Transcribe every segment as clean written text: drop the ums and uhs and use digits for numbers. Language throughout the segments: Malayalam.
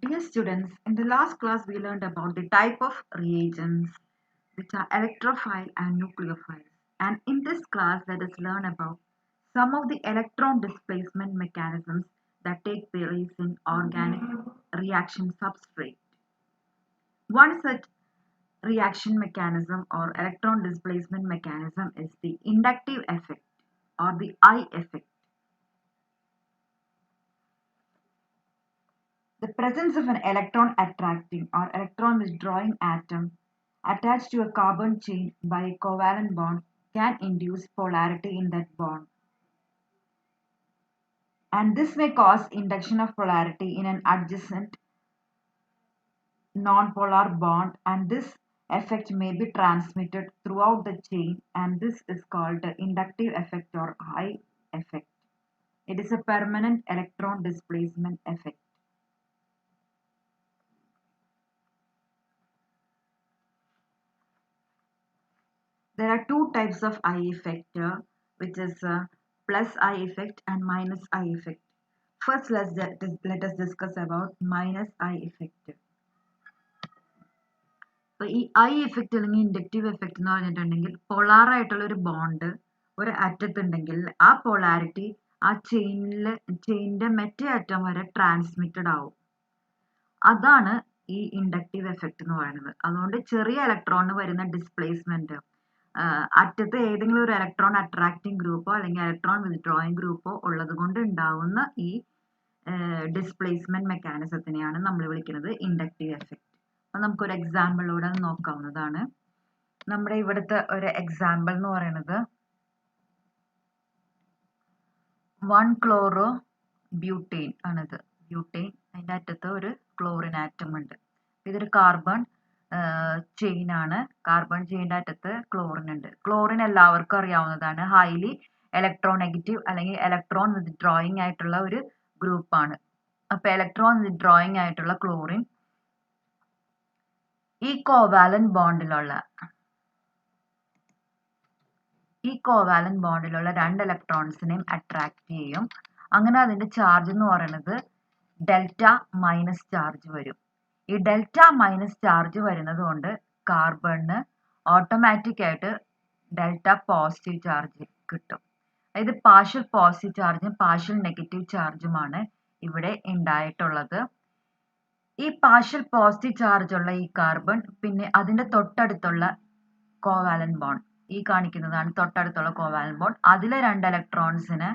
Dear students, in the last class we learned about the type of reagents which are electrophile and nucleophile. And in this class, let us learn about some of the electron displacement mechanisms that take place in organic reaction substrate. One such reaction mechanism or electron displacement mechanism is the inductive effect or the I effect. The presence of an electron attracting or electron withdrawing atom attached to a carbon chain by a covalent bond can induce polarity in that bond. And this may cause induction of polarity in an adjacent nonpolar bond, and this effect may be transmitted throughout the chain, and this is called the inductive effect or I effect. It is a permanent electron displacement effect. There are two types of I effect here, which is plus I effect and minus I effect. First, let us discuss about minus I effect. അപ്പോൾ ഈ ഐ എഫക്റ്റ് അല്ലെങ്കിൽ ഇൻഡക്റ്റീവ് എഫക്റ്റ് എന്ന് പറഞ്ഞിട്ടുണ്ടെങ്കിൽ പൊളാർ ആയിട്ടുള്ള ഒരു ബോണ്ട് ഒരു അറ്റത്തുണ്ടെങ്കിൽ ആ പൊളാരിറ്റി ആ ചെയിനിന്റെ മറ്റേ അറ്റം വരെ ട്രാൻസ്മിറ്റഡ് ആവും. അതാണ് ഈ ഇൻഡക്റ്റീവ് എഫക്റ്റ് എന്ന് പറയുന്നത്. അതുകൊണ്ട് ചെറിയ ഇലക്ട്രോണിന് വരുന്ന ഡിസ്പ്ലേസ്മെന്റ് അറ്റത്ത് ഏതെങ്കിലും ഒരു ഇലക്ട്രോൺ അട്രാക്റ്റിംഗ് ഗ്രൂപ്പോ അല്ലെങ്കിൽ ഇലക്ട്രോൺ വിത്ഡ്രോയിങ് ഗ്രൂപ്പോ ഉള്ളത് കൊണ്ട് ഉണ്ടാവുന്ന ഈ ഡിസ്പ്ലേസ്മെന്റ് മെക്കാനിസത്തിനെയാണ് നമ്മൾ വിളിക്കുന്നത് ഇൻഡക്റ്റീവ് എഫക്റ്റ്. അപ്പൊ നമുക്കൊരു എക്സാമ്പിളിലൂടെ നോക്കാവുന്നതാണ്. നമ്മുടെ ഇവിടുത്തെ ഒരു എക്സാമ്പിൾ എന്ന് പറയുന്നത് 1-chloro ബ്യൂട്ടൈൻ ആണിത്. ബ്യൂട്ടൈൻ, അതിൻ്റെ അറ്റത്ത് ഒരു ക്ലോറിൻ ആറ്റം ഉണ്ട്. ഇതൊരു കാർബൺ ചെയിൻ ആണ്. കാർബൺ ചെയിൻ്റെ അറ്റത്ത് ക്ലോറിൻ ഉണ്ട്. ക്ലോറിൻ എല്ലാവർക്കും അറിയാവുന്നതാണ്, ഹൈലി ഇലക്ട്രോനെഗറ്റീവ് അല്ലെങ്കിൽ ഇലക്ട്രോൺ വിത്ഡ്രോയിങ് ആയിട്ടുള്ള ഒരു ഗ്രൂപ്പാണ്. അപ്പൊ ഇലക്ട്രോൺ വിത്ഡ്രോയിങ് ആയിട്ടുള്ള ക്ലോറിൻ ഈ കോവാലന്റ് ബോണ്ടിലുള്ള രണ്ട് ഇലക്ട്രോൺസിനെയും അട്രാക്ട് ചെയ്യും. അങ്ങനെ അതിന്റെ ചാർജ് എന്ന് പറയുന്നത് ഡെൽറ്റ മൈനസ് ചാർജ് വരും. ഈ ഡെൽറ്റ മൈനസ് ചാർജ് വരുന്നത് കൊണ്ട് കാർബണിന് ഓട്ടോമാറ്റിക് ആയിട്ട് ഡെൽറ്റ പോസിറ്റീവ് ചാർജ് കിട്ടും. അതായത് പാർഷ്യൽ പോസിറ്റീവ് ചാർജും പാർഷ്യൽ നെഗറ്റീവ് ചാർജുമാണ് ഇവിടെ ഉണ്ടായിട്ടുള്ളത്. ഈ പാർഷ്യൽ പോസിറ്റീവ് ചാർജ് ഉള്ള ഈ കാർബൺ പിന്നെ അതിന്റെ തൊട്ടടുത്തുള്ള കോവാലന്റ് ബോണ്ട്, ഈ കാണിക്കുന്നതാണ് തൊട്ടടുത്തുള്ള കോവാലന്റ് ബോണ്ട്, അതിലെ രണ്ട് ഇലക്ട്രോൺസിനെ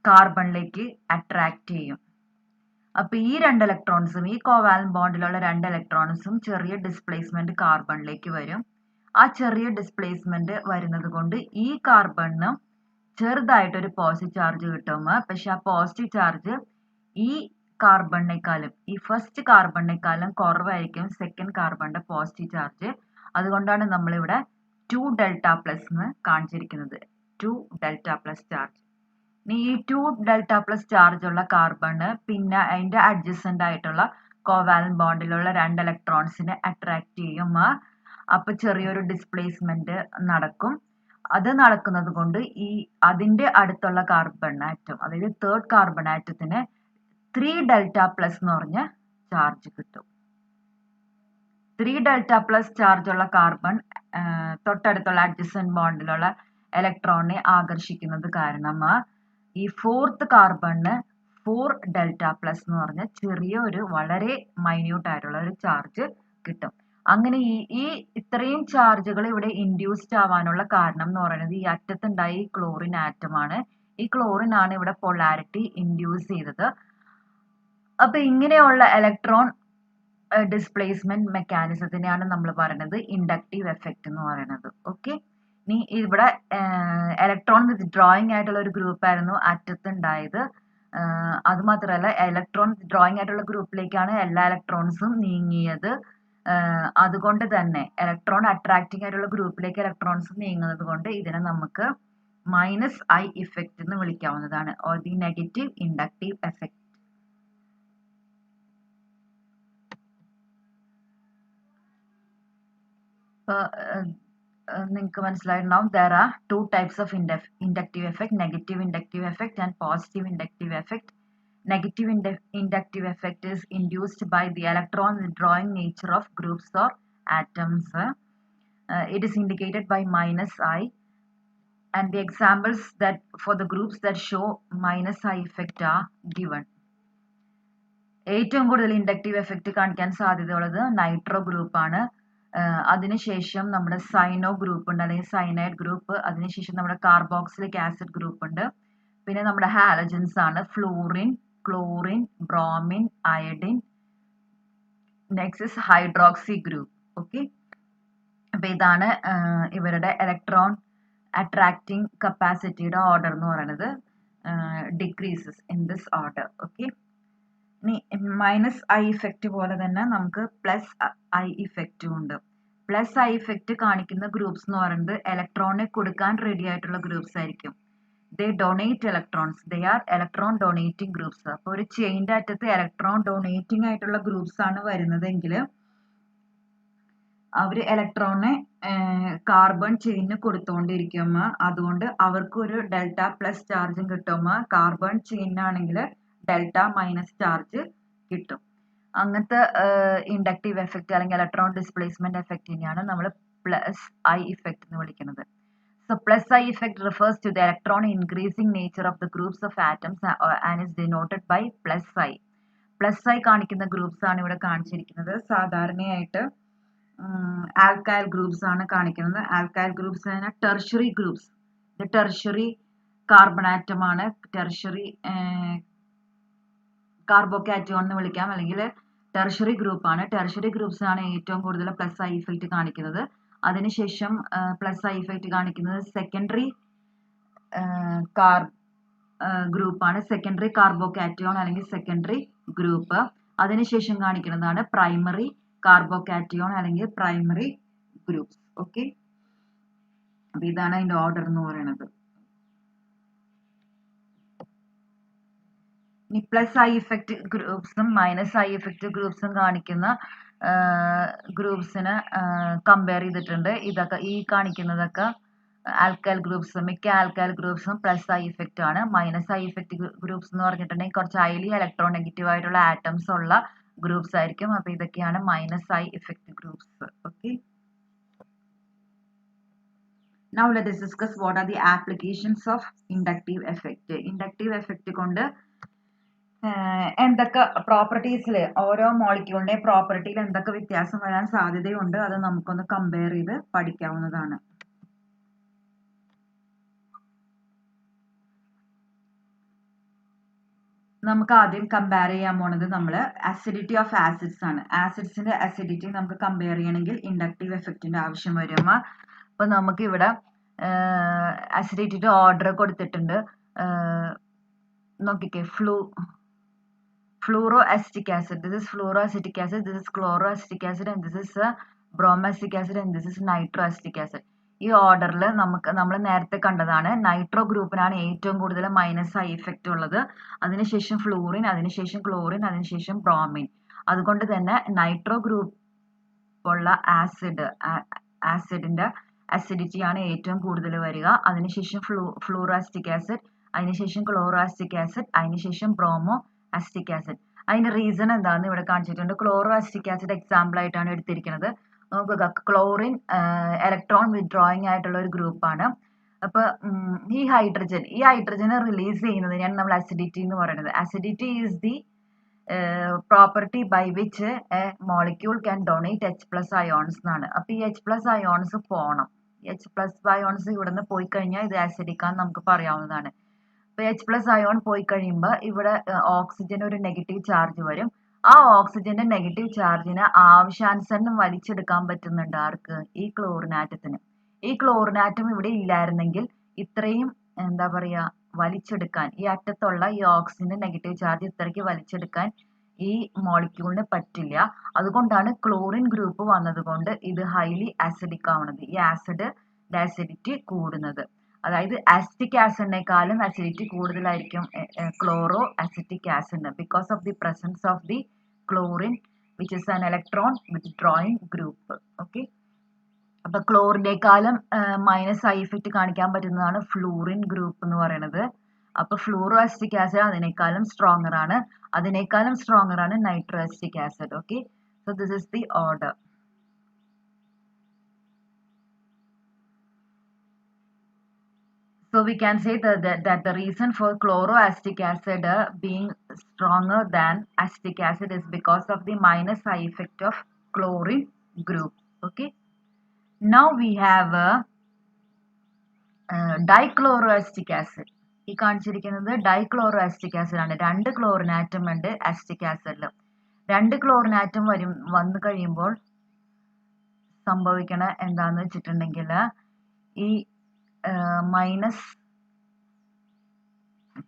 കാർബണിലേക്ക് അട്രാക്ട് ചെയ്യും. അപ്പൊ ഈ രണ്ട് ഇലക്ട്രോൺസും, ഈ കോവാലന്റ് ബോണ്ടിലുള്ള രണ്ട് ഇലക്ട്രോൺസും ചെറിയ ഡിസ്പ്ലേസ്മെന്റ് കാർബണിലേക്ക് വരും. ആ ചെറിയ ഡിസ്പ്ലേസ്മെന്റ് വരുന്നത് കൊണ്ട് ഈ കാർബണിന് ചെറുതായിട്ടൊരു പോസിറ്റീവ് ചാർജ് കിട്ടും. പക്ഷെ ആ പോസിറ്റീവ് ചാർജ് ഈ കാർബണിനേക്കാളും, ഈ ഫസ്റ്റ് കാർബണിനേക്കാളും കുറവായിരിക്കും സെക്കൻഡ് കാർബണിന്റെ പോസിറ്റീവ് ചാർജ്. അതുകൊണ്ടാണ് നമ്മളിവിടെ 2 ഡെൽറ്റ പ്ലസ് എന്ന് കാണിച്ചിരിക്കുന്നത്. 2 ഡെൽറ്റ പ്ലസ് ചാർജ്. ഈ 2 ഡെൽറ്റ പ്ലസ് ചാർജ് ഉള്ള കാർബണ് പിന്നെ അതിന്റെ അഡ്ജസന്റ് ആയിട്ടുള്ള കോവാലന്റ് ബോണ്ടിലുള്ള രണ്ട് ഇലക്ട്രോൺസിനെ അട്രാക്ട് ചെയ്യും. അപ്പൊ ചെറിയൊരു ഡിസ്പ്ലേസ്മെന്റ് നടക്കും. അത് നടക്കുന്നത് കൊണ്ട് അതിന്റെ അടുത്തുള്ള കാർബൺ ആറ്റം, അതായത് തേർഡ് കാർബൺ ആറ്റത്തിന് 3 ഡെൽറ്റ പ്ലസ് എന്ന് പറഞ്ഞ ചാർജ് കിട്ടും. 3 ഡെൽറ്റ പ്ലസ് ചാർജ് ഉള്ള കാർബൺ തൊട്ടടുത്തുള്ള അഡ്ജസന്റ് ബോണ്ടിലുള്ള ഇലക്ട്രോണിനെ ആകർഷിക്കുന്നത് കാരണം ഈ ഫോർത്ത് കാർബണിന് 4 ഡെൽറ്റ പ്ലസ് എന്ന് പറഞ്ഞ ചെറിയ ഒരു വളരെ മൈന്യൂട്ട് ആയിട്ടുള്ള ഒരു ചാർജ് കിട്ടും. അങ്ങനെ ഈ ഇത്രയും ചാർജുകൾ ഇവിടെ ഇൻഡ്യൂസ്ഡ് ആവാനുള്ള കാരണം എന്ന് പറയുന്നത് ഈ അറ്റത്തുണ്ടായ ഈ ക്ലോറിൻ ആറ്റമാണ്. ഈ ക്ലോറിൻ ആണ് ഇവിടെ പൊളാരിറ്റി ഇൻഡ്യൂസ് ചെയ്തത്. അപ്പൊ ഇങ്ങനെയുള്ള ഇലക്ട്രോൺ ഡിസ്പ്ലേസ്മെന്റ് മെക്കാനിസത്തിനെയാണ് നമ്മൾ പറയുന്നത് ഇൻഡക്റ്റീവ് എഫക്റ്റ് എന്ന് പറയുന്നത്. ഓക്കെ, ഇനി ഇവിടെ ഇലക്ട്രോൺ വിത്ഡ്രോയിങ് ആയിട്ടുള്ള ഒരു ഗ്രൂപ്പ് ആയിരുന്നു അറ്റത്തുണ്ടായത്. അത് മാത്രമല്ല, ഇലക്ട്രോൺ വിത്ഡ്രോയിങ് ആയിട്ടുള്ള ഗ്രൂപ്പിലേക്കാണ് എല്ലാ ഇലക്ട്രോൺസും നീങ്ങിയത്. അതുകൊണ്ട് തന്നെ ഇലക്ട്രോൺ അട്രാക്റ്റിംഗ് ആയിട്ടുള്ള ഗ്രൂപ്പിലേക്ക് ഇലക്ട്രോൺസ് നീങ്ങുന്നത് കൊണ്ട് ഇതിനെ നമുക്ക് മൈനസ് ഐ ഇഫക്റ്റ് എന്ന് വിളിക്കാവുന്നതാണ്, or the negative inductive effect. നിങ്ങൾക്ക് മനസ്സിലായിട്ടുണ്ടാവും, there are 2 types of inductive effect, negative inductive effect and positive inductive effect. Negative inductive effect is induced by the electron withdrawing nature of groups or atoms. It is indicated by -I, and the examples that for the groups that show -I effect are given. ഏറ്റവും കൂടുതൽ ഇൻഡക്റ്റീവ് എഫക്റ്റ് കാണിക്കാൻ സാധ്യതയുള്ളത് നൈട്രോ ഗ്രൂപ്പാണ്. അതിനുശേഷം നമ്മുടെ സൈനോ ഗ്രൂപ്പ് ഉണ്ട്, അല്ലെങ്കിൽ സൈനൈഡ് ഗ്രൂപ്പ്. അതിനുശേഷം നമ്മുടെ കാർബോക്സിലിക് ആസിഡ് ഗ്രൂപ്പ് ഉണ്ട്. പിന്നെ നമ്മുടെ ഹാലജൻസ് ആണ്, fluorine, chlorine, bromine, iodine. Next is hydroxy group. Okay, അപ്പൊ ഇതാണ് ഇവരുടെ ഇലക്ട്രോൺ അട്രാക്റ്റിംഗ് കപ്പാസിറ്റിയുടെ ഓർഡർ എന്ന് പറയുന്നത്. Decreases in this order. Okay, ഇനി -I ഇഫക്റ്റ് പോലെ തന്നെ നമുക്ക് +I ഇഫക്റ്റും ഉണ്ട്. +I ഇഫക്റ്റ് കാണിക്കുന്ന ഗ്രൂപ്പ്സ് എന്ന് പറയുന്നത് ഇലക്ട്രോണിനെ കൊടുക്കാൻ റെഡി ആയിട്ടുള്ള ഗ്രൂപ്പ്സ് ആയിരിക്കും. They donate electrons, they are electron donating groups. അപ്പോൾ ഒരു ചെയിൻ്റെ അറ്റത്ത് ഇലക്ട്രോൺ ഡൊണേറ്റിംഗ് ആയിട്ടുള്ള ഗ്രൂപ്പ്സ് ആണ് വരുന്നതെങ്കിൽ അവർ ഇലക്ട്രോണിനെ കാർബൺ ചെയിന് കൊടുത്തുകൊണ്ടിരിക്കും. അതുകൊണ്ട് അവർക്ക് ഒരു Δ+ ചാർജും കിട്ടും. കാർബൺ ചെയിനാണെങ്കിൽ Δ- ചാർജ് കിട്ടും. അങ്ങനത്തെ ഇൻഡക്റ്റീവ് എഫക്റ്റ് അല്ലെങ്കിൽ ഇലക്ട്രോൺ ഡിസ്പ്ലേസ്മെന്റ് എഫക്റ്റിനെയാണ് നമ്മൾ +I ഇഫക്റ്റ് എന്ന് വിളിക്കുന്നത്. So +I effect refers to the electron increasing nature of the groups of atoms and is denoted by +I. +I കാണിക്കുന്ന ഗ്രൂപ്പ്സ് ആണ് ഇവിടെ കാണിച്ചിരിക്കുന്നത്. സാധാരണയായിട്ട് ആൽക്കൈൽ ഗ്രൂപ്പ്സ് ആണ് കാണിക്കുന്നത്. Alkyl groups tertiary groups. ഇത് ടെർഷ്യറി കാർബൺ ആറ്റം ആണ്, ടെർഷ്യറി കാർബോകാറ്റോൺ എന്ന് വിളിക്കാം, അല്ലെങ്കിൽ ടെർഷ്യറി ഗ്രൂപ്പ് ആണ്. ടെർഷ്യറി ഗ്രൂപ്പ്സ് ആണ് ഏറ്റവും കൂടുതൽ +I ഇഫക്റ്റ് കാണിക്കുന്നത്. അതിനുശേഷം +I ഇഫക്റ്റ് കാണിക്കുന്നത് സെക്കൻഡറി ഗ്രൂപ്പാണ്, സെക്കൻഡറി കാർബോകാറ്റോൺ അല്ലെങ്കിൽ സെക്കൻഡറി ഗ്രൂപ്പ്. അതിനുശേഷം കാണിക്കുന്നതാണ് പ്രൈമറി കാർബോകാറ്റോൺ അല്ലെങ്കിൽ പ്രൈമറി ഗ്രൂപ്പ്സ്. ഓക്കെ, അപ്പൊ ഇതാണ് അതിന്റെ ഓർഡർ എന്ന് പറയുന്നത്. ഇനി +I ഇഫക്റ്റ് ഗ്രൂപ്പ്സും -I ഇഫക്റ്റ് ഗ്രൂപ്പ്സും കാണിക്കുന്ന ഗ്രൂപ്പ്സിന് കമ്പയർ ചെയ്തിട്ടുണ്ട്. ഇതൊക്കെ ഈ കാണിക്കുന്നതൊക്കെ ആൽക്കൈൽ ഗ്രൂപ്പ്സ്, മിക്ക ആൽക്കൈൽ ഗ്രൂപ്പ്സും +I ഇഫക്റ്റ് ആണ്. -I ഇഫക്റ്റ് ഗ്രൂപ്പ്സ് എന്ന് പറഞ്ഞിട്ടുണ്ടെങ്കിൽ കുറച്ച് ഹൈലി ഇലക്ട്രോൺ നെഗറ്റീവ് ആയിട്ടുള്ള ആറ്റംസ് ഉള്ള ഗ്രൂപ്പ്സ് ആയിരിക്കും. അപ്പൊ ഇതൊക്കെയാണ് -I effect groups. Okay, now let us discuss what are the applications of inductive effect. Inductive effect കൊണ്ട് എന്തൊക്കെ പ്രോപ്പർട്ടീസിൽ, ഓരോ മോളിക്യൂളിന്റെ പ്രോപ്പർട്ടിയിൽ എന്തൊക്കെ വ്യത്യാസം വരാൻ സാധ്യതയുണ്ട്, അത് നമുക്കൊന്ന് കമ്പയർ ചെയ്ത് പഠിക്കാവുന്നതാണ്. നമുക്ക് ആദ്യം കമ്പയർ ചെയ്യാൻ പോണത് നമ്മൾ അസിഡിറ്റി ഓഫ് ആസിഡ്സ് ആണ്. ആസിഡ്സിന്റെ അസിഡിറ്റി നമുക്ക് കമ്പയർ ചെയ്യണമെങ്കിൽ ഇൻഡക്റ്റീവ് എഫക്റ്റിന്റെ ആവശ്യം വരും. അപ്പൊ നമുക്ക് ഇവിടെ അസിഡിറ്റിയുടെ ഓർഡർ കൊടുത്തിട്ടുണ്ട്. നോക്കിക്കേ, fluoroacetic acid, this is fluoroacetic acid, this is chloroacetic acid, and this is bromoacetic acid, and this is nitroacetic acid. ഈ ഓർഡറിൽ നമ്മൾ നേരത്തെ കണ്ടതാണ്. നൈട്രോ ഗ്രൂപ്പിനാണ് ഏറ്റവും കൂടുതൽ -I ഇഫക്റ്റ് ഉള്ളത്. അതിനുശേഷം ഫ്ലൂറിൻ, അതിനുശേഷം ക്ലോറിൻ, അതിനുശേഷം ബ്രോമിൻ. അതുകൊണ്ട് തന്നെ നൈട്രോ ഗ്രൂപ്പുള്ള ആസിഡിന്റെ അസിഡിറ്റി ആണ് ഏറ്റവും കൂടുതൽ വരിക. അതിനുശേഷം ഫ്ലൂറാസ്റ്റിക് ആസിഡ്, അതിനുശേഷം ക്ലോറോആസിറ്റിക് ആസിഡ്, അതിനുശേഷം ബ്രോമോ അസിറ്റിക് ആസിഡ്. അതിന്റെ റീസൺ എന്താണെന്ന് ഇവിടെ കാണിച്ചിട്ടുണ്ട്. ക്ലോറോ അസിറ്റിക് ആസിഡ് എക്സാമ്പിൾ ആയിട്ടാണ് എടുത്തിരിക്കുന്നത്. നോക്കുക, ക്ലോറിൻ ഇലക്ട്രോൺ വിത്ഡ്രോയിങ് ആയിട്ടുള്ള ഒരു ഗ്രൂപ്പാണ്. അപ്പൊ ഈ ഹൈഡ്രജനെ റിലീസ് ചെയ്യുന്നതിനാണ് നമ്മൾ അസിഡിറ്റി എന്ന് പറയുന്നത്. Acidity is the property by which a molecule can donate H+ ions എന്നാണ്. അപ്പൊ ഈ H+ അയോൺസ് പോകണം. H+ അയോൺസ് ഇവിടെ നിന്ന് പോയി കഴിഞ്ഞാൽ ഇത് ആസിഡിക് ആണെന്ന് നമുക്ക് പറയാവുന്നതാണ്. ഇപ്പൊ H+ അയോൺ പോയി കഴിയുമ്പോൾ ഇവിടെ ഓക്സിജൻ ഒരു നെഗറ്റീവ് ചാർജ് വരും. ആ ഓക്സിജന്റെ നെഗറ്റീവ് ചാർജിനെ ആവശ്യാനുസരണം വലിച്ചെടുക്കാൻ പറ്റുന്നുണ്ട് ആർക്ക്? ഈ ക്ലോറിനാറ്റത്തിന്. ഈ ക്ലോറിനാറ്റം ഇവിടെ ഇല്ലായിരുന്നെങ്കിൽ ഇത്രയും എന്താ പറയാ വലിച്ചെടുക്കാൻ, ഈ അറ്റത്തുള്ള ഈ ഓക്സിജന്റെ നെഗറ്റീവ് ചാർജ് ഇത്രയ്ക്ക് വലിച്ചെടുക്കാൻ ഈ മോളിക്യൂളിന് പറ്റില്ല. അതുകൊണ്ടാണ് ക്ലോറിൻ ഗ്രൂപ്പ് വന്നതുകൊണ്ട് ഇത് ഹൈലി ആസിഡിക് ആവുന്നത്. ഈ ആസിഡിറ്റി കൂടുന്നത്. അതായത് ആസിറ്റിക് ആസിഡിനേക്കാളും അസിഡിറ്റി കൂടുതലായിരിക്കും ക്ലോറോ അസിറ്റിക് ആസിഡിന്, because of the presence of the chlorine which is an electron withdrawing group. Okay, അപ്പൊ ക്ലോറിനേക്കാളും -I ഇഫക്റ്റ് കാണിക്കാൻ പറ്റുന്നതാണ് ഫ്ലൂറിൻ ഗ്രൂപ്പ് എന്ന് പറയുന്നത്. അപ്പോൾ ഫ്ലൂറോ അസിറ്റിക് ആസിഡ് അതിനേക്കാളും സ്ട്രോങ്ങർ ആണ് nitro acetic acid. Okay, so this is the order. So we can say that the reason for chloroacetic acid being stronger than acetic acid is because of the minus I effect of chlorine group. Okay. Now we have dichloroacetic acid. ഈ കാണിച്ചിരിക്കുന്നത് ഡൈക്ലോറോഅസിറ്റിക് ആസിഡ് ആണ്. 2 ക്ലോറിൻ ആറ്റം ഉണ്ട് അസിറ്റിക് ആസിഡിൽ. 2 ക്ലോറിൻ ആറ്റം വന്നു കഴിയുമ്പോൾ സംഭവിക്കണ എന്താന്ന് വെച്ചിട്ടുണ്ടെങ്കിൽ ഈ മൈനസ്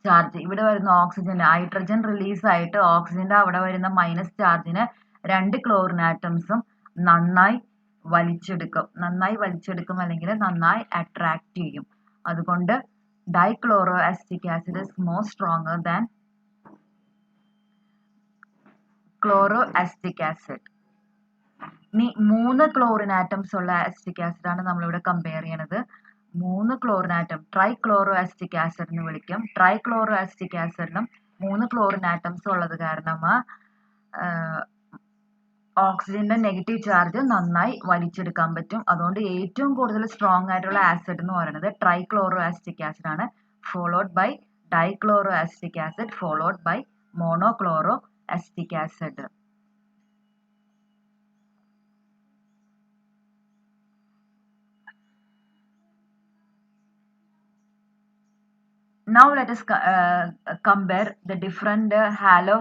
ചാർജ് ഇവിടെ വരുന്ന ഓക്സിജൻ ഹൈഡ്രജൻ റിലീസ് ആയിട്ട് ഓക്സിജന്റെ അവിടെ വരുന്ന മൈനസ് ചാർജിന് 2 ക്ലോറിൻ ആറ്റംസും നന്നായി വലിച്ചെടുക്കും അല്ലെങ്കിൽ നന്നായി അട്രാക്ട് ചെയ്യും. അതുകൊണ്ട് dichloroacetic acid is more stronger than chloroacetic acid. ഇനി 3 ക്ലോറിൻ ആറ്റംസ് ഉള്ള അസിറ്റിക് ആസിഡ് ആണ് നമ്മളിവിടെ കമ്പയർ ചെയ്യണത്. 3 ക്ലോറിൻ ആറ്റം ട്രൈക്ലോറോഅസിറ്റിക് ആസിഡ് എന്ന് വിളിക്കും. ട്രൈക്ലോറോഅസിറ്റിക് ആസിഡിനും 3 ക്ലോറിൻ ആറ്റംസ് ഉള്ളത് കാരണം ഓക്സിജന്റെ നെഗറ്റീവ് ചാർജ് നന്നായി വലിച്ചെടുക്കാൻ പറ്റും. അതുകൊണ്ട് ഏറ്റവും കൂടുതൽ സ്ട്രോങ് ആയിട്ടുള്ള ആസിഡ് എന്ന് പറയുന്നത് ട്രൈക്ലോറോഅസിറ്റിക് ആസിഡ് ആണ്, followed by dichloroacetic acid, followed by monochloroacetic acid. Now let us compare the different halo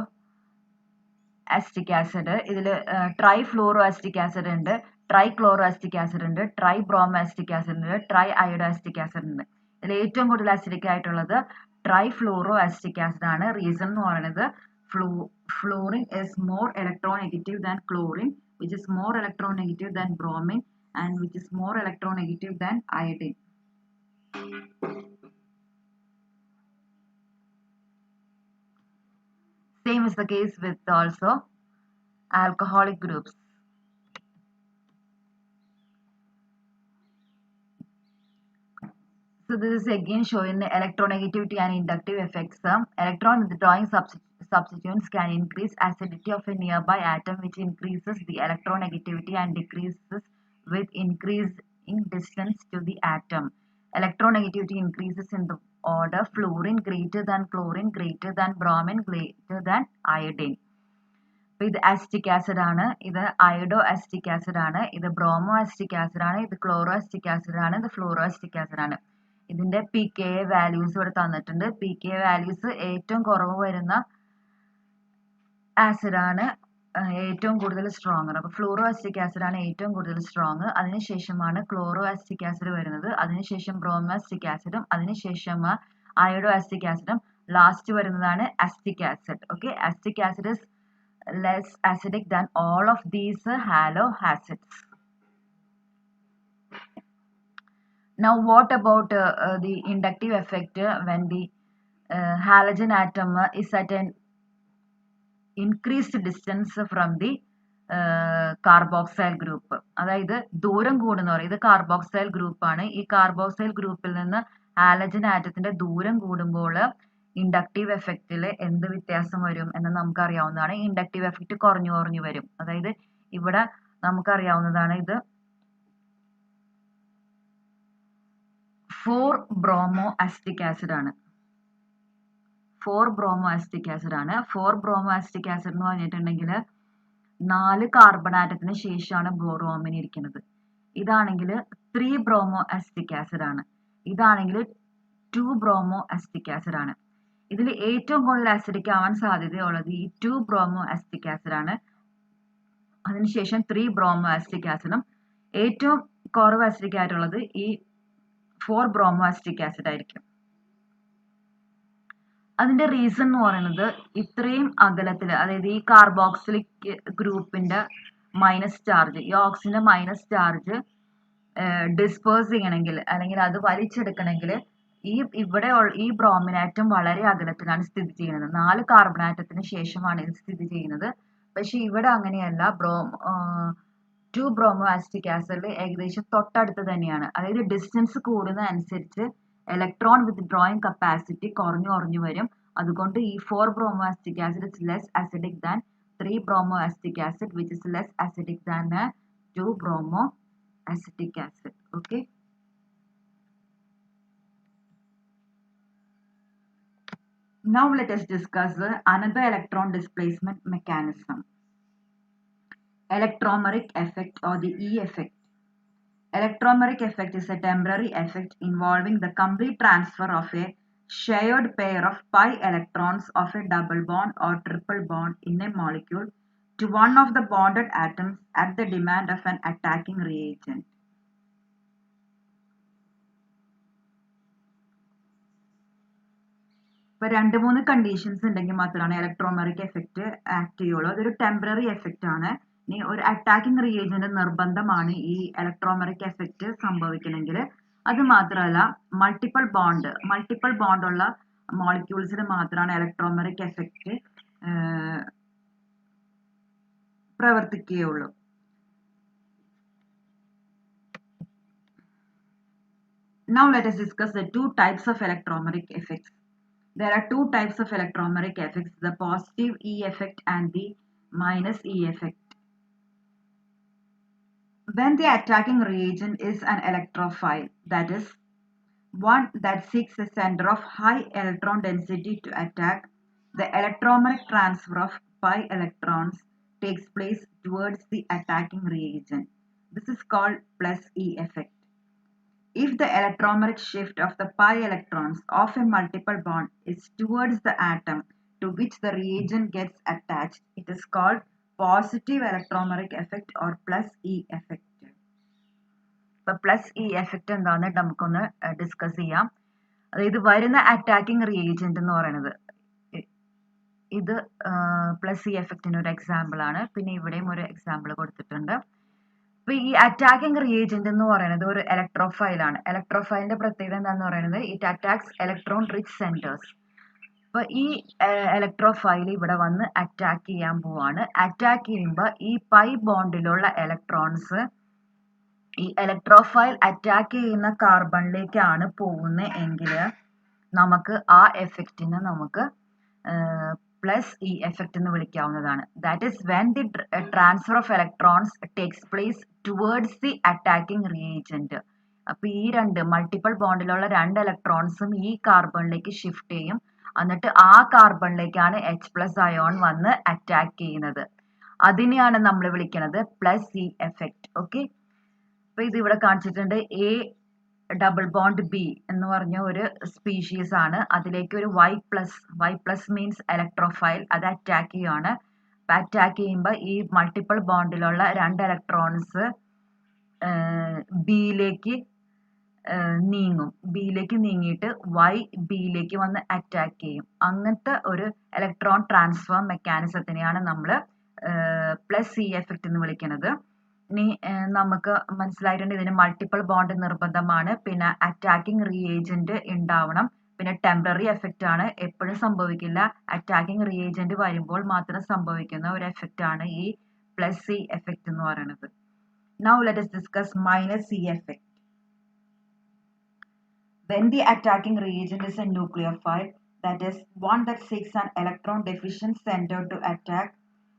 acetic acid. ഇതിൽ ട്രൈഫ്ലൂറോ അസിറ്റിക് ആസിഡ് ഉണ്ട്, ട്രൈക്ലോറോഅസിറ്റിക് ആസിഡ് ഉണ്ട്, ട്രൈബ്രോമോ അസിറ്റിക് ആസിഡ് ഉണ്ട്, ട്രൈ അയോഡോ അസിറ്റിക് ആസിഡ് ഉണ്ട്. ഇതിൽ ഏറ്റവും കൂടുതൽ അസിഡിക് ആയിട്ടുള്ളത് ട്രൈഫ്ലൂറോ അസിറ്റിക് ആസിഡ് ആണ്. റീസൺ എന്ന് പറയുന്നത് fluorine is more electronegative than chlorine, which is more electronegative than bromine, and which is more electronegative than iodine. Same is the case with also alcoholic groups. So this is again showing the electronegativity and inductive effects. Electron withdrawing substituents can increase acidity of a nearby atom, which increases the electronegativity and decreases with increasing distance to the atom. Electronegativity increases in the order fluorine greater than chlorine greater than bromine greater than iodine. ഇത് അസിറ്റിക് ആസിഡ് ആണ്, ഇത് അയോഡോ അസിറ്റിക് ആസിഡ് ആണ്, ഇത് ബ്രോമോ അസിറ്റിക് ആസിഡ് ആണ്, ഇത് ക്ലോറോ അസിറ്റിക് ആസിഡ് ആണ്, ഇത് ഫ്ലൂറോ അസിറ്റിക് ആസിഡ് ആണ്. ഇതിന്റെ pKa വാല്യൂസ് ഇവിടെ തന്നിട്ടുണ്ട്. pKa വാല്യൂസ് ഏറ്റവും കുറവ് വരുന്ന ആസിഡ് ആണ് ഏറ്റവും കൂടുതൽ സ്ട്രോങ്. അപ്പോൾ ഫ്ലൂറോ അസിറ്റിക് ആസിഡ് ആണ് ഏറ്റവും കൂടുതൽ സ്ട്രോങ്. അതിനുശേഷമാണ് ക്ലോറോ അസിറ്റിക് ആസിഡ് വരുന്നത്, അതിനുശേഷം ബ്രോമോ അസിറ്റിക് ആസിഡും, അതിനുശേഷം അയോഡോ അസിറ്റിക് ആസിഡും, ലാസ്റ്റ് വരുന്നതാണ് acetic acid. Okay, acetic acid is less acidic than all of these halo acids. Now what about the inductive effect when the halogen atom is at an increased distance from the carboxyl group? അതായത് ദൂരം കൂടുന്ന പറയും, ഇത് കാർബോക്സൈൽ ഗ്രൂപ്പ് ആണ്. ഈ കാർബോക്സൈൽ ഗ്രൂപ്പിൽ നിന്ന് ഹാലജൻ ആറ്റത്തിന്റെ ദൂരം കൂടുമ്പോൾ ഇൻഡക്റ്റീവ് എഫക്റ്റിൽ എന്ത് വ്യത്യാസം വരും എന്ന് നമുക്കറിയാവുന്നതാണ്. ഇൻഡക്റ്റീവ് എഫക്റ്റ് കുറഞ്ഞു വരും. അതായത് ഇവിടെ നമുക്കറിയാവുന്നതാണ്, ഇത് 4 ബ്രോമോ അസിറ്റിക് ആസിഡ് ആണ്. 4 ബ്രോമോ അസിറ്റിക് ആസിഡ് ആണ്. 4 ബ്രോമോ അസിറ്റിക് ആസിഡ് എന്ന് പറഞ്ഞിട്ടുണ്ടെങ്കിൽ 4 കാർബൺ ആറ്റത്തിന് ശേഷമാണ് ബ്രോമിൻ ഇരിക്കുന്നത്. ഇതാണെങ്കിൽ 3 ബ്രോമോ അസിറ്റിക് ആസിഡ് ആണ്. ഇതാണെങ്കിൽ 2 ബ്രോമോ അസിറ്റിക് ആസിഡ് ആണ്. ഇതിൽ ഏറ്റവും കൂടുതൽ അസിഡിക് ആവാൻ സാധ്യതയുള്ളത് ഈ 2 ബ്രോമോ അസിറ്റിക് ആസിഡ് ആണ്. അതിനുശേഷം 3 ബ്രോമോ അസിറ്റിക് ആസിഡും, ഏറ്റവും കുറവ് അസിഡിക് ആയിട്ടുള്ളത് ഈ 4 ബ്രോമോ അസിറ്റിക് ആസിഡ് ആയിരിക്കും. അതിന്റെ റീസൺ എന്ന് പറയുന്നത് ഇത്രയും അകലത്തിൽ, അതായത് ഈ കാർബോക്സിലിക് ഗ്രൂപ്പിന്റെ മൈനസ് ചാർജ്, ഈ ഓക്സിജന്റെ മൈനസ് ചാർജ് ഡിസ്പേഴ്സ് ചെയ്യണമെങ്കിൽ അല്ലെങ്കിൽ അത് വലിച്ചെടുക്കണമെങ്കിൽ ഈ ബ്രോമിൻ ആറ്റം വളരെ അകലത്തിലാണ് സ്ഥിതി ചെയ്യുന്നത്. 4 കാർബൺ ആറ്റത്തിന് ശേഷമാണ് ഇത് സ്ഥിതി ചെയ്യുന്നത്. പക്ഷെ ഇവിടെ അങ്ങനെയല്ല. 2 ബ്രോമോ അസിറ്റിക് ആസിഡ് ഏകദേശം തൊട്ടടുത്ത് തന്നെയാണ്. അതായത് ഡിസ്റ്റൻസ് കൂടുന്ന അനുസരിച്ച് ഇലക്ട്രോൺ വിത്ഡ്രോയിങ് കപ്പാസിറ്റി കുറഞ്ഞു വരും. അതുകൊണ്ട് ഈ 4 bromo acetic acid is less acidic than 3 bromo acetic acid which is less acidic than 2 bromo acetic acid. Okay. Now let us discuss another electron displacement mechanism. Electromeric effect or the E effect. Electromeric effect is a temporary effect involving the complete transfer of a shared pair of pi electrons of a double bond or triple bond in a molecule to one of the bonded atoms at the demand of an attacking reagent. ഇപ്പോൾ 2-3 കണ്ടീഷൻസ് ഉണ്ടെങ്കിൽ മാത്രമാണ് ഇലക്ട്രോമെറിക് എഫക്റ്റ് ആക്ട് ചെയ്യുള്ളൂ. അതൊരു ടെമ്പററി എഫക്റ്റ് ആണ്. ഇനി ഒരു അറ്റാക്കിംഗ് റിയേജന്റ് നിർബന്ധമാണ് ഈ ഇലക്ട്രോമെറിക് എഫക്റ്റ് സംഭവിക്കണമെങ്കിൽ. അത് മാത്രമല്ല മൾട്ടിപ്പിൾ ബോണ്ട് ഉള്ള മോളിക്യൂൾസിൽ മാത്രമാണ് ഇലക്ട്രോമെറിക് എഫക്റ്റ് പ്രവർത്തിക്കുകയുള്ളൂ. Now let us discuss the two types of electromeric effects. There are two types of electromeric effects, the positive E effect and the minus E effect. When the attacking reagent is an electrophile, that is, one that seeks a center of high electron density to attack, the electromeric transfer of pi electrons takes place towards the attacking reagent. This is called plus E effect. If the electromeric shift of the pi electrons of a multiple bond is towards the atom to which the reagent gets attached, it is called positive electromeric effect or plus E effect. ഇപ്പോൾ പ്ലസ് ഇ എഫക്റ്റ് എന്താണെന്ന് നമുക്കൊന്ന് ഡിസ്കസ് ചെയ്യാം. അതായത് വരുന്ന അറ്റാക്കിംഗ് റിയേജന്റ് എന്ന് പറയുന്നത് ഇത് പ്ലസ് ഇ എഫക്റ്റിന് ഒരു എക്സാമ്പിൾ ആണ്. പിന്നെ ഇവിടെയും ഒരു എക്സാമ്പിൾ കൊടുത്തിട്ടുണ്ട്. അപ്പൊ ഈ അറ്റാക്കിംഗ് റിയേജന്റ് എന്ന് പറയുന്നത് ഒരു ഇലക്ട്രോഫൈൽ ആണ്. ഇലക്ട്രോഫൈലിന്റെ പ്രത്യേകത എന്താന്ന് പറയുന്നത് it attacks electron rich centres. അപ്പൊ ഈ ഇലക്ട്രോഫൈൽ ഇവിടെ വന്ന് അറ്റാക്ക് ചെയ്യാൻ പോവാണ്. അറ്റാക്ക് ചെയ്യുമ്പോൾ ഈ പൈ ബോണ്ടിലുള്ള ഇലക്ട്രോൺസ് ഈ ഇലക്ട്രോഫൈൽ അറ്റാക്ക് ചെയ്യുന്ന കാർബണിലേക്കാണ് പോകുന്നത് എങ്കിൽ നമുക്ക് ആ എഫക്റ്റിനെ നമുക്ക് പ്ലസ് ഇ എഫക്റ്റ് എന്ന് വിളിക്കാവുന്നതാണ്. That is when the transfer of electrons takes place towards the attacking reagent. അപ്പൊ ഈ മൾട്ടിപ്പിൾ ബോണ്ടിലുള്ള 2 ഇലക്ട്രോൺസും ഈ കാർബണിലേക്ക് ഷിഫ്റ്റ് ചെയ്യും. എന്നിട്ട് ആ കാർബണിലേക്കാണ് H+ അയോൺ വന്ന് അറ്റാക്ക് ചെയ്യുന്നത്. അതിനെയാണ് നമ്മൾ വിളിക്കുന്നത് പ്ലസ് ഇ എഫക്റ്റ്. ഓക്കെ. അപ്പൊ ഇത് ഇവിടെ കാണിച്ചിട്ടുണ്ട്. എ ഡബിൾ ബോണ്ട് ബി എന്ന് പറഞ്ഞ ഒരു സ്പീഷീസ് ആണ്. അതിലേക്ക് ഒരു Y പ്ലസ് മീൻസ് ഇലക്ട്രോഫൈൽ അത് അറ്റാക്ക് ചെയ്യുകയാണ്. അറ്റാക്ക് ചെയ്യുമ്പോൾ ഈ മൾട്ടിപ്പിൾ ബോണ്ടിലുള്ള 2 ഇലക്ട്രോൺസ് ബിയിലേക്ക് നീങ്ങിയിട്ട് Y ബിയിലേക്ക് വന്ന് അറ്റാക്ക് ചെയ്യും. അങ്ങനത്തെ ഒരു ഇലക്ട്രോൺ ട്രാൻസ്ഫർ മെക്കാനിസത്തിനെയാണ് നമ്മൾ പ്ലസ് ഇ എഫക്റ്റ് എന്ന് വിളിക്കുന്നത്. ഇനി നമുക്ക് മനസ്സിലായിട്ടുണ്ട് ഇതിന് മൾട്ടിപ്പിൾ ബോണ്ട് നിർബന്ധമാണ്. പിന്നെ അറ്റാക്കിംഗ് റിയേജന്റ് ഉണ്ടാവണം. പിന്നെ ടെമ്പററി എഫക്റ്റ് ആണ്, എപ്പോഴും സംഭവിക്കില്ല. അറ്റാക്കിംഗ് റിയേജന്റ് വരുമ്പോൾ മാത്രം സംഭവിക്കുന്ന ഒരു എഫക്റ്റ് ആണ് ഈ പ്ലസ് ഇ എഫക്റ്റ് എന്ന് പറയുന്നത്. Now let us discuss minus E effect. When the attacking reagent is a nucleophile, that is, one that seeks an electron deficient center to attack,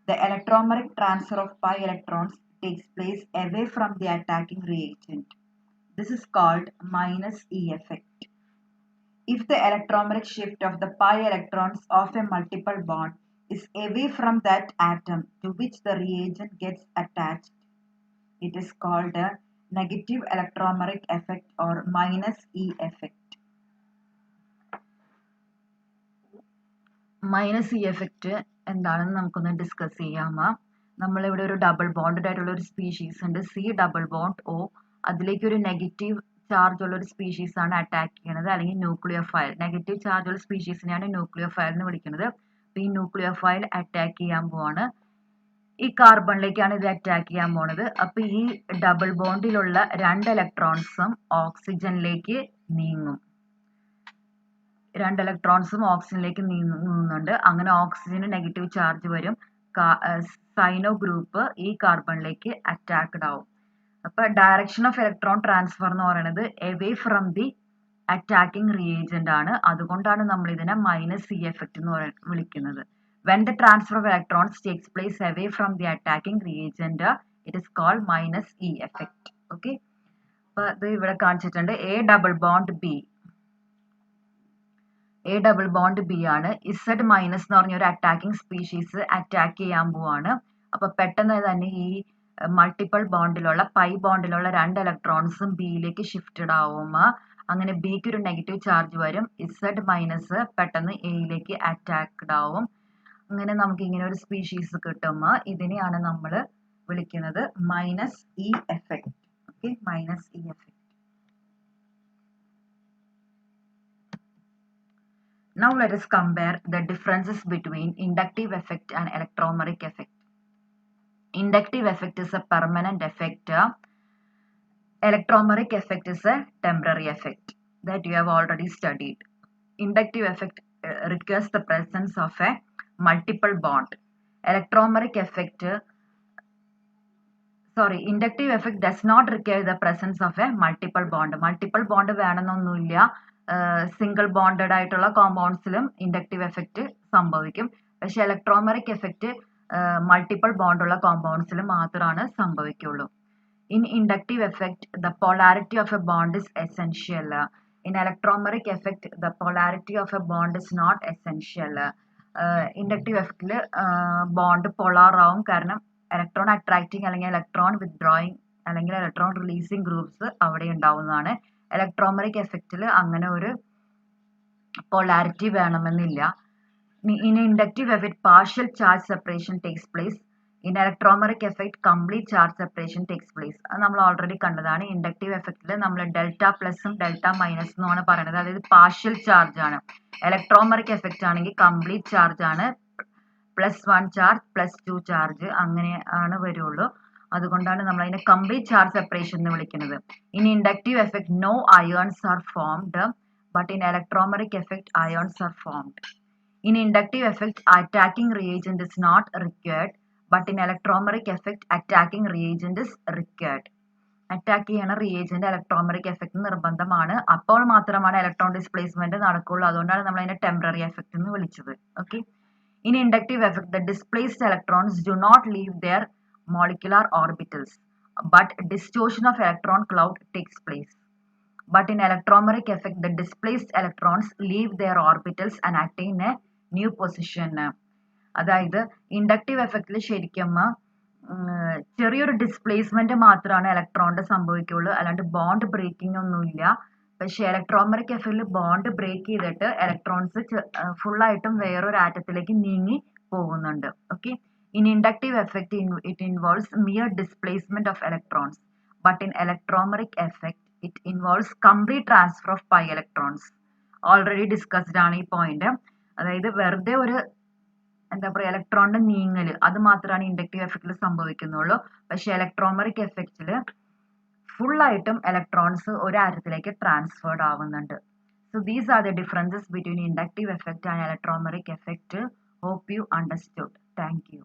the electromeric transfer of pi electrons takes place away from the attacking reagent. This is called minus E effect. If the electromeric shift of the pi electrons of a multiple bond is away from that atom to which the reagent gets attached, it is called a negative electromeric effect or minus E effect. Minus E effect എന്താണെന്ന് നമുക്കൊന്ന് ഡിസ്കസ് ചെയ്യാമോ? നമ്മളിവിടെ ഒരു ഡബിൾ ബോണ്ടഡ് ആയിട്ടുള്ള ഒരു സ്പീഷീസ് ഉണ്ട്, C ഡബിൾ ബോണ്ട് O. അതിലേക്ക് ഒരു നെഗറ്റീവ് ചാർജ് ഉള്ള ഒരു സ്പീഷീസ് ആണ് അറ്റാക്ക് ചെയ്യുന്നത്, അല്ലെങ്കിൽ ന്യൂക്ലിയോഫൈൽ. നെഗറ്റീവ് ചാർജ് ഉള്ള സ്പീഷീസിനെയാണ് ന്യൂക്ലിയോഫൈൽ എന്ന് വിളിക്കുന്നത്. അപ്പോൾ ഈ ന്യൂക്ലിയോഫൈൽ അറ്റാക്ക് ചെയ്യാൻ പോവാണ്. ഈ കാർബണിലേക്കാണ് ഇത് അറ്റാക്ക് ചെയ്യാൻ പോണത്. അപ്പോൾ ഈ ഡബിൾ ബോണ്ടിലുള്ള 2 ഇലക്ട്രോൺസും ഓക്സിജനിലേക്ക് നീങ്ങും. 2 ഇലക്ട്രോൺസും ഓക്സിജനിലേക്ക് നീങ്ങുന്നുണ്ട്. അങ്ങനെ ഓക്സിജന് നെഗറ്റീവ് ചാർജ് വരും. സൈനോ ഗ്രൂപ്പ് ഈ കാർബണിലേക്ക് അറ്റാക്ക്ഡ് ആവും. അപ്പൊ ഡയറക്ഷൻ ഓഫ് ഇലക്ട്രോൺ ട്രാൻസ്ഫർ എന്ന് പറയുന്നത് away from the attacking reagent ആണ്. അതുകൊണ്ടാണ് നമ്മൾ ഇതിനെ മൈനസ് ഇ എഫക്റ്റ് എന്ന് വിളിക്കുന്നത്. When the transfer of electrons takes place away from the attacking reagent, it is called minus E effect. Okay. അപ്പോൾ ഇത് ഇവിടെ കാണിച്ചിട്ടുണ്ട്. A double bond B ആണ്. Z മൈനസ് എന്ന് പറഞ്ഞ ഒരു അറ്റാക്കിംഗ് സ്പീഷീസ് അറ്റാക്ക് ചെയ്യാൻ പോവാണ്. അപ്പൊ പെട്ടെന്ന് തന്നെ ഈ മൾട്ടിപ്പിൾ ബോണ്ടിലുള്ള പൈ ബോണ്ടിലുള്ള 2 ഇലക്ട്രോൺസും ബിയിലേക്ക് ഷിഫ്റ്റഡ് ആവും. അങ്ങനെ ബിക്ക് ഒരു നെഗറ്റീവ് ചാർജ് വരും. Z മൈനസ് പെട്ടെന്ന് എയിലേക്ക് അറ്റാക്ഡ് ആവും. അങ്ങനെ നമുക്ക് ഇങ്ങനെ ഒരു സ്പീഷീസ് കിട്ടും. ഇതിനെയാണ് നമ്മൾ വിളിക്കുന്നത് minus E effect. Okay, minus E effect. Now let us compare the differences between inductive effect and electromeric effect. Inductive effect is a permanent effect. Electromeric effect is a temporary effect that you have already studied. Inductive effect requires the presence of a multiple bond. Electromeric effect, inductive effect does not require the presence of a multiple bond. Multiple bond വേണമെന്നൊന്നുമില്ല. സിംഗിൾ ബോണ്ടഡ് ആയിട്ടുള്ള കോമ്പൗണ്ട്സിലും ഇൻഡക്റ്റീവ് എഫക്റ്റ് സംഭവിക്കും. പക്ഷെ ഇലക്ട്രോമെറിക് എഫക്റ്റ് മൾട്ടിപ്പിൾ ബോണ്ടുള്ള കോമ്പൗണ്ട്സിൽ മാത്രമാണ് സംഭവിക്കുള്ളൂ. In inductive effect, the polarity of a bond is essential. In electromeric effect, the polarity of a bond is not essential. Inductive എഫക്റ്റിൽ ബോണ്ട് പോളാർ ആവും. കാരണം ഇലക്ട്രോൺ അട്രാക്റ്റിംഗ് അല്ലെങ്കിൽ ഇലക്ട്രോൺ വിത്ഡ്രോയിങ് അല്ലെങ്കിൽ ഇലക്ട്രോൺ റിലീസിങ് ഗ്രൂപ്പ്സ് അവിടെ ഉണ്ടാവുന്നതാണ്. ഇലക്ട്രോമെറിക് എഫക്റ്റിൽ അങ്ങനെ ഒരു polarity വേണമെന്നില്ല. In inductive effect, partial charge separation takes place. In electromeric effect, complete charge separation takes place. അത് നമ്മൾ ഓൾറെഡി കണ്ടതാണ്. ഇൻഡക്റ്റീവ് എഫക്റ്റിൽ നമ്മൾ ഡെൽറ്റ പ്ലസും ഡെൽറ്റ മൈനസ് എന്നാണ് പറയുന്നത്. അതായത് പാർഷ്യൽ ചാർജ് ആണ്. ഇലക്ട്രോമെറിക് എഫക്റ്റ് ആണെങ്കിൽ കംപ്ലീറ്റ് ചാർജ് ആണ്. +1 ചാർജ് +2 ചാർജ് അങ്ങനെ ആണ് വരുള്ളൂ. അതുകൊണ്ടാണ് നമ്മൾ അതിനെ കംപ്ലീറ്റ് ചാർജ് സെപ്പറേഷൻ എന്ന് വിളിക്കുന്നത്. In inductive effect no ions are formed, but in electromeric effect ions are formed. In inductive effect, attacking reagent is not required, but in electromeric effect, attacking reagent is required. Attack ചെയ്യണ റിയേജന്റ് ഇലക്ട്രോമെറിക് എഫക്റ്റ് നിർബന്ധമാണ്. അപ്പോൾ മാത്രമാണ് ഇലക്ട്രോൺ ഡിസ്പ്ലേസ്മെന്റ് നടക്കുള്ളൂ. അതുകൊണ്ടാണ് നമ്മൾ അതിനെ ടെമ്പററി എഫക്റ്റ് എന്ന് വിളിച്ചത്. Okay. In inductive effect, the displaced electrons do not leave their molecular orbitals, but distortion of electron cloud takes place. But in electromeric effect, the displaced electrons leave their orbitals and attain a new position. അതായത് ഇൻഡക്റ്റീവ് എഫക്റ്റിൽ ശരിക്കും ചെറിയൊരു ഡിസ്പ്ലേസ്മെന്റ് മാത്രമാണ് ഇലക്ട്രോണിന്റെ സംഭവിക്കുള്ളൂ. അല്ലാണ്ട് ബോണ്ട് ബ്രേക്കിംഗ് ഒന്നുമില്ല. പക്ഷെ ഇലക്ട്രോമെറിക് എഫക്റ്റിൽ ബോണ്ട് ബ്രേക്ക് ചെയ്തിട്ട് ഇലക്ട്രോൺസ് ഫുള്ളായിട്ടും വേറൊരു ആറ്റത്തിലേക്ക് നീങ്ങി പോകുന്നുണ്ട്. Okay. In inductive effect it involves mere displacement of electrons, but in electromeric effect it involves complete transfer of pi electrons. Already discussed ആണ് ഈ പോയിന്റ്. അതായത് വെറുതെ ഒരു ഇലക്ട്രോണിന്റെ നീങ്ങല് അത് മാത്രമാണ് ഇൻഡക്റ്റീവ് എഫക്റ്റിൽ സംഭവിക്കുന്നുള്ളൂ. പക്ഷെ ഇലക്ട്രോമെറിക് എഫക്റ്റിൽ ഫുള്ളായിട്ടും ഇലക്ട്രോൺസ് ഒരു ആറ്റത്തിലേക്ക് ട്രാൻസ്ഫേർഡ് ആവുന്നുണ്ട്. So these are the differences between inductive effect and electromeric effect. Hope you understood. Thank U.